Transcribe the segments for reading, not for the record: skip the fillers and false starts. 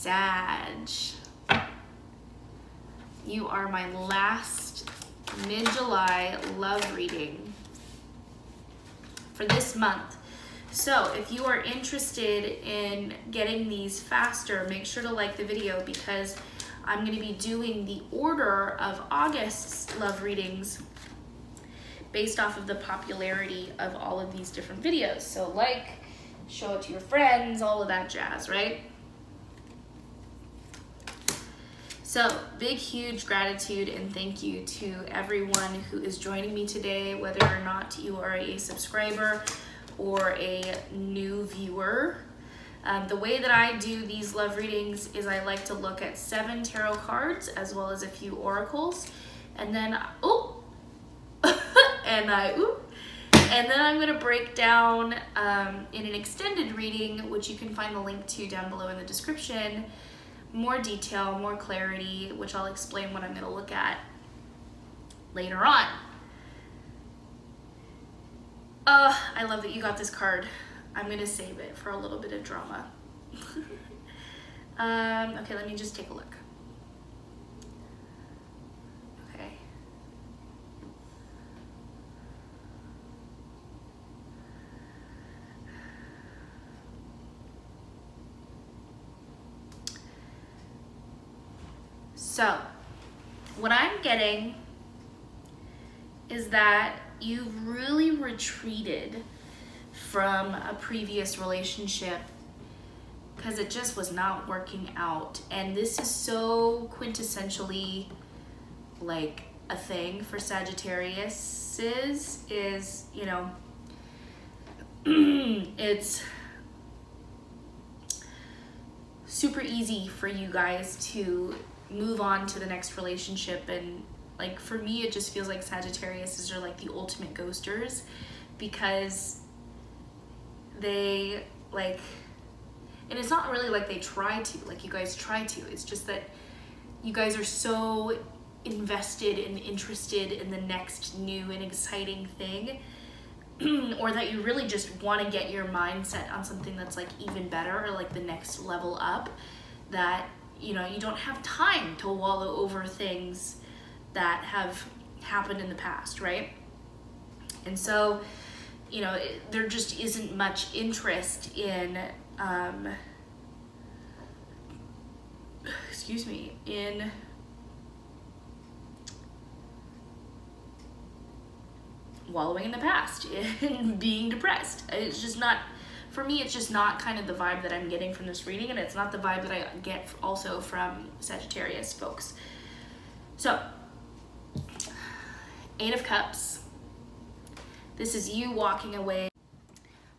Sag. You are my last mid-July love reading for this month. So if you are interested in getting these faster, make sure to like the video because I'm going to be doing the order of August's love readings based off of the popularity of all of these different videos. So like, show it to your friends, all of that jazz, right? So big, huge gratitude and thank you to everyone who is joining me today, whether or not you are a subscriber or a new viewer. The way that I do these love readings is I like to look at 7 tarot cards as well as a few oracles, and then and then I'm going to break down in an extended reading, which you can find the link to down below in the description, more detail, more clarity, which I'll explain what I'm going to look at later on. I love that you got this card. I'm going to save it for a little bit of drama. Okay, let me just take a look. Okay. So, what I'm getting is that you've really retreated from a previous relationship because it just was not working out. And this is so quintessentially like a thing for Sagittarius is, you know, it's super easy for you guys to move on to the next relationship. And like for me, it just feels like Sagittarius are like the ultimate ghosters because they like, and it's not really like they try to, like you guys try to, it's just that you guys are so invested and interested in the next new and exciting thing, or that you really just want to get your mindset on something that's like even better or like the next level up, that you know you don't have time to wallow over things that have happened in the past, right? And so, you know, there just isn't much interest in, in wallowing in the past, in being depressed. It's just not, for me, it's just not kind of the vibe that I'm getting from this reading, and it's not the vibe that I get also from Sagittarius folks. So, 8 of Cups. This is you walking away.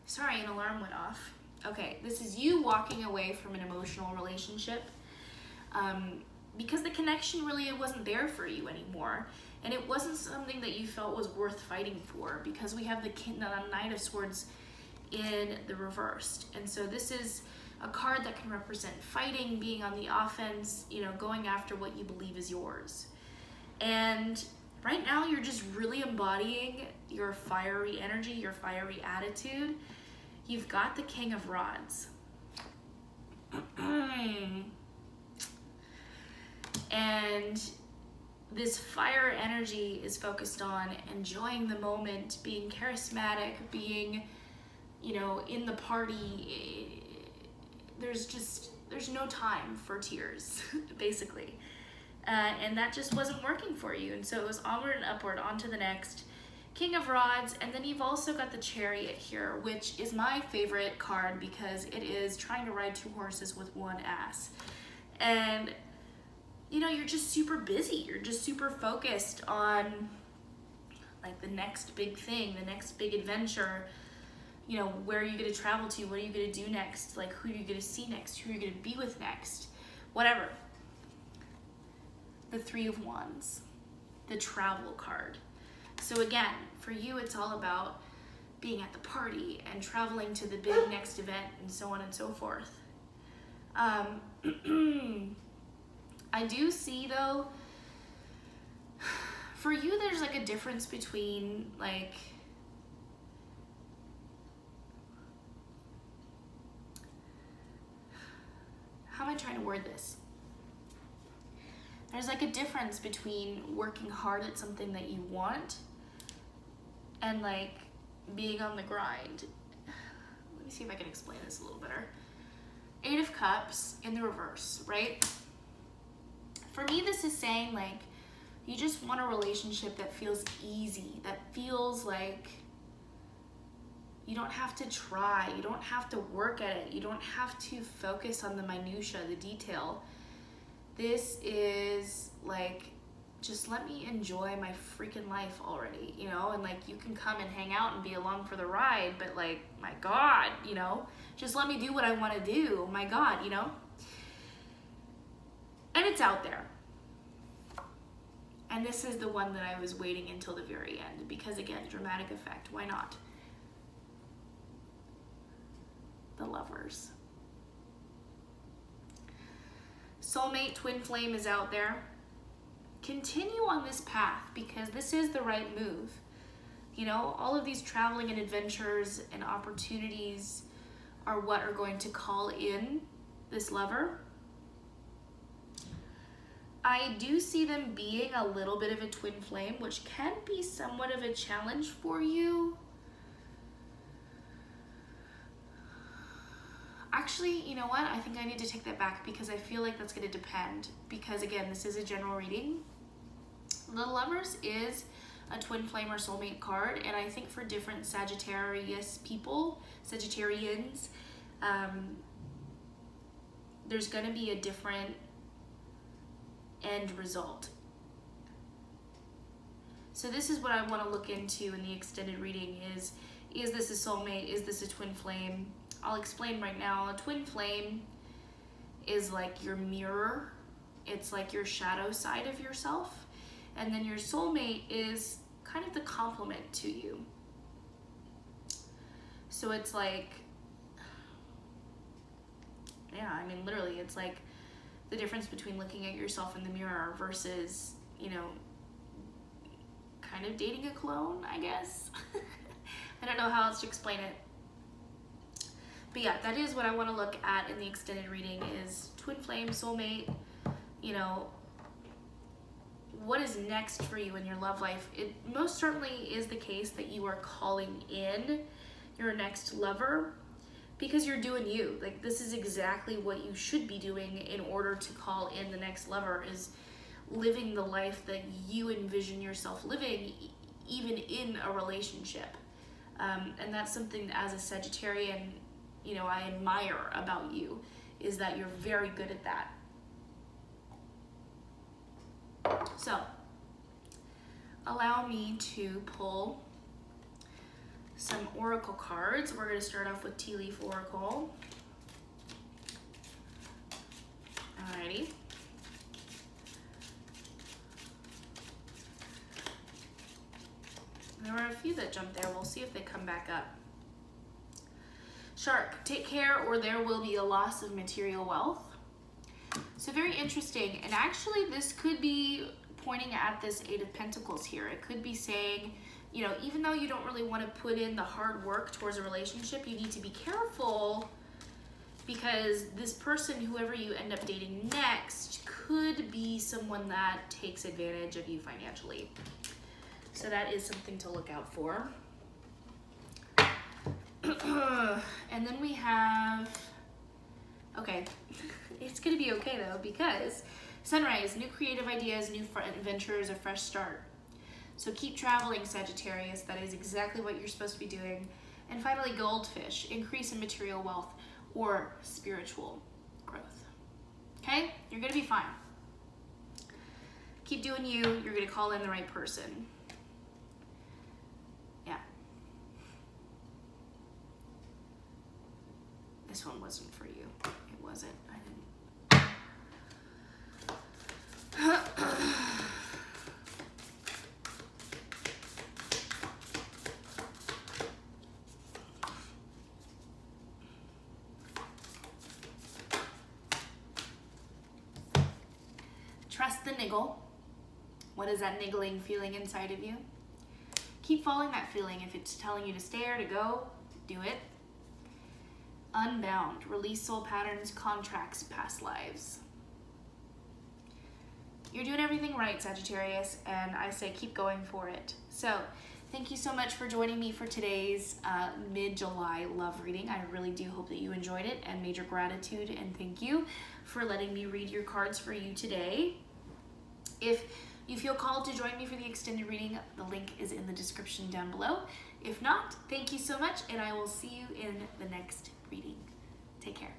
Sorry, an alarm went off. Okay, this is you walking away from an emotional relationship because the connection really wasn't there for you anymore. And it wasn't something that you felt was worth fighting for because we have the Knight of Swords in the reversed. And so this is a card that can represent fighting, being on the offense, you know, going after what you believe is yours. And right now you're just really embodying your fiery energy, your fiery attitude. You've got the King of Rods. And this fire energy is focused on enjoying the moment, being charismatic, being, you know, in the party. There's no time for tears, basically. And that just wasn't working for you. And so it was onward and upward, on to the next. King of Rods, and then you've also got the Chariot here, which is my favorite card because it is trying to ride 2 horses with 1 ass. And, you know, you're just super busy. You're just super focused on, like, the next big thing, the next big adventure. You know, where are you going to travel to? What are you going to do next? Like, who are you going to see next? Who are you going to be with next? Whatever. The 3 of Wands, the travel card. So again, for you, it's all about being at the party and traveling to the big next event and so on and so forth. I do see, though, for you, there's like a difference between like how I trying to word this? There's like a difference between working hard at something that you want and like being on the grind. Let me see if I can explain this a little better. 8 of Cups in the reverse, right? For me, this is saying like you just want a relationship that feels easy, that feels like you don't have to try, you don't have to work at it, you don't have to focus on the minutia, the detail. This is like, just let me enjoy my freaking life already, you know? And like, you can come and hang out and be along for the ride, but like, my God, you know? Just let me do what I want to do, my God, you know? And it's out there. And this is the one that I was waiting until the very end, because again, dramatic effect, why not? The Lovers. Soulmate, twin flame is out there. Continue on this path, because this is the right move. You know, all of these traveling and adventures and opportunities are what are going to call in this lover. I do see them being a little bit of a twin flame, which can be somewhat of a challenge for you. Actually, you know what? I think I need to take that back, because I feel like that's going to depend. Because again, this is a general reading. The Lovers is a twin flame or soulmate card, and I think for different Sagittarius people, Sagittarians, there's going to be a different end result. So this is what I want to look into in the extended reading is this a soulmate? Is this a twin flame? I'll explain right now. A twin flame is like your mirror. It's like your shadow side of yourself. And then your soulmate is kind of the complement to you. So it's like, yeah, I mean, literally, it's like the difference between looking at yourself in the mirror versus, you know, kind of dating a clone, I guess. I don't know how else to explain it. But yeah, that is what I want to look at in the extended reading is twin flame, soulmate, you know, what is next for you in your love life. It most certainly is the case that you are calling in your next lover because you're doing you. Like, this is exactly what you should be doing in order to call in the next lover, is living the life that you envision yourself living, even in a relationship. And that's something that, as a Sagittarian, you know, I admire about you, is that you're very good at that. So, allow me to pull some oracle cards. We're going to start off with Tea Leaf Oracle. Alrighty. There were a few that jumped there. We'll see if they come back up. Shark, take care or there will be a loss of material wealth. So very interesting. And actually this could be pointing at this Eight of Pentacles here. It could be saying, you know, even though you don't really want to put in the hard work towards a relationship, you need to be careful, because this person, whoever you end up dating next, could be someone that takes advantage of you financially. So that is something to look out for. And then we have, okay, it's gonna be okay though, because Sunrise, new creative ideas, new ventures, a fresh start. So keep traveling, Sagittarius. That is exactly what you're supposed to be doing. And finally, Goldfish, increase in material wealth or spiritual growth. Okay, you're gonna be fine. Keep doing you. You're gonna call in the right person. Yeah. This one wasn't for you. It wasn't. I didn't. Trust the niggle. What is that niggling feeling inside of you? Keep following that feeling. If it's telling you to stay or to go, do it. Unbound, release soul patterns, contracts, past lives. You're doing everything right, Sagittarius, and I say keep going for it. So thank you so much for joining me for today's mid-July love reading. I really do hope that you enjoyed it, and major gratitude and thank you for letting me read your cards for you today. If you feel called to join me for the extended reading, the link is in the description down below. If not, thank you so much, and I will see you in the next reading. Take care.